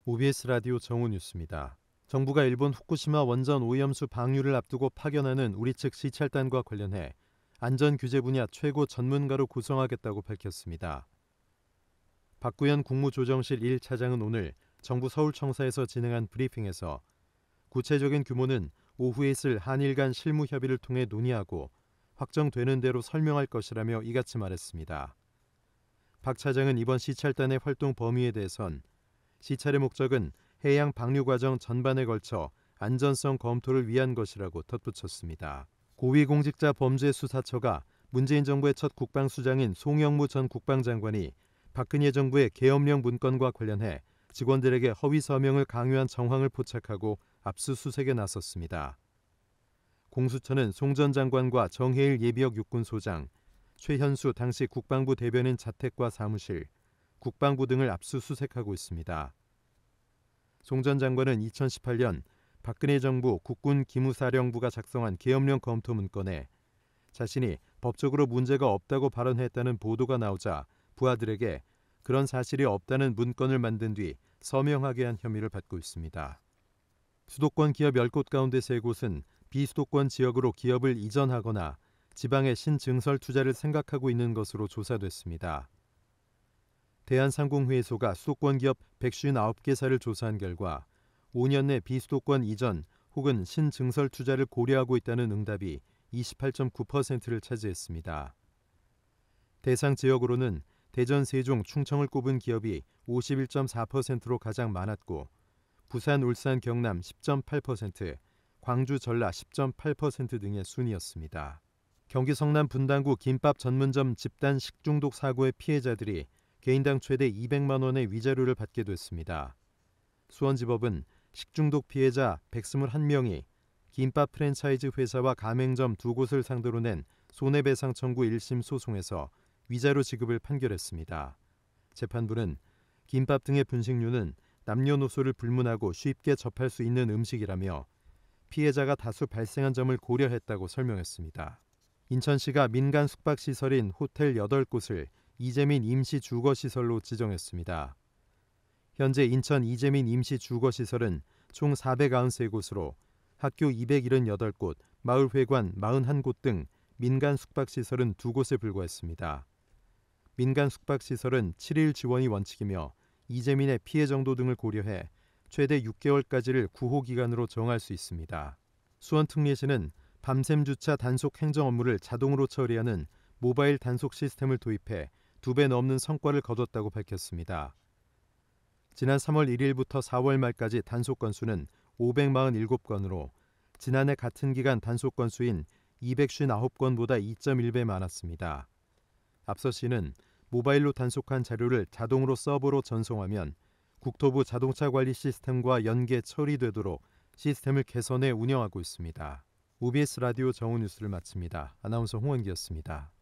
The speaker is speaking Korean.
OBS 라디오 정우 뉴스입니다. 정부가 일본 후쿠시마 원전 오염수 방류를 앞두고 파견하는 우리 측 시찰단과 관련해 안전규제 분야 최고 전문가로 구성하겠다고 밝혔습니다. 박구현 국무조정실 1차장은 오늘 정부 서울청사에서 진행한 브리핑에서 구체적인 규모는 오후에 있을 한일 간 실무 협의를 통해 논의하고 확정되는 대로 설명할 것이라며 이같이 말했습니다. 박 차장은 이번 시찰단의 활동 범위에 대해선 시찰의 목적은 해양 방류 과정 전반에 걸쳐 안전성 검토를 위한 것이라고 덧붙였습니다. 고위공직자범죄수사처가 문재인 정부의 첫 국방수장인 송영무 전 국방장관이 박근혜 정부의 계엄령 문건과 관련해 직원들에게 허위 서명을 강요한 정황을 포착하고 압수수색에 나섰습니다. 공수처는 송 전 장관과 정해일 예비역 육군소장, 최현수 당시 국방부 대변인 자택과 사무실, 국방부 등을 압수수색하고 있습니다. 송 전 장관은 2018년 박근혜 정부 국군기무사령부가 작성한 계엄령 검토 문건에 자신이 법적으로 문제가 없다고 발언했다는 보도가 나오자 부하들에게 그런 사실이 없다는 문건을 만든 뒤 서명하게 한 혐의를 받고 있습니다. 수도권 기업 10곳 가운데 3곳은 비수도권 지역으로 기업을 이전하거나 지방에 신증설 투자를 생각하고 있는 것으로 조사됐습니다. 대한상공회의소가 수도권 기업 159개사를 조사한 결과 5년 내 비수도권 이전 혹은 신증설 투자를 고려하고 있다는 응답이 28.9%를 차지했습니다. 대상 지역으로는 대전, 세종, 충청을 꼽은 기업이 51.4%로 가장 많았고 부산, 울산, 경남 10.8%, 광주, 전라 10.8% 등의 순이었습니다. 경기 성남 분당구 김밥 전문점 집단 식중독 사고의 피해자들이 개인당 최대 200만 원의 위자료를 받게 됐습니다. 수원지법은 식중독 피해자 121명이 김밥 프랜차이즈 회사와 가맹점 2곳을 상대로 낸 손해배상 청구 1심 소송에서 위자료 지급을 판결했습니다. 재판부는 김밥 등의 분식류는 남녀노소를 불문하고 쉽게 접할 수 있는 음식이라며 피해자가 다수 발생한 점을 고려했다고 설명했습니다. 인천시가 민간 숙박시설인 호텔 8곳을 이재민 임시주거시설로 지정했습니다. 현재 인천 이재민 임시주거시설은 총 493곳으로 학교 278곳, 마을회관 41곳 등 민간 숙박시설은 2곳에 불과했습니다. 민간 숙박시설은 7일 지원이 원칙이며 이재민의 피해 정도 등을 고려해 최대 6개월까지를 구호기간으로 정할 수 있습니다. 수원특례시는 밤샘 주차 단속 행정 업무를 자동으로 처리하는 모바일 단속 시스템을 도입해 2배 넘는 성과를 거뒀다고 밝혔습니다. 지난 3월 1일부터 4월 말까지 단속 건수는 547건으로 지난해 같은 기간 단속 건수인 259건보다 2.1배 많았습니다. 앞서 시는 모바일로 단속한 자료를 자동으로 서버로 전송하면 국토부 자동차 관리 시스템과 연계 처리되도록 시스템을 개선해 운영하고 있습니다. OBS 라디오 정우 뉴스를 마칩니다. 아나운서 홍원기였습니다.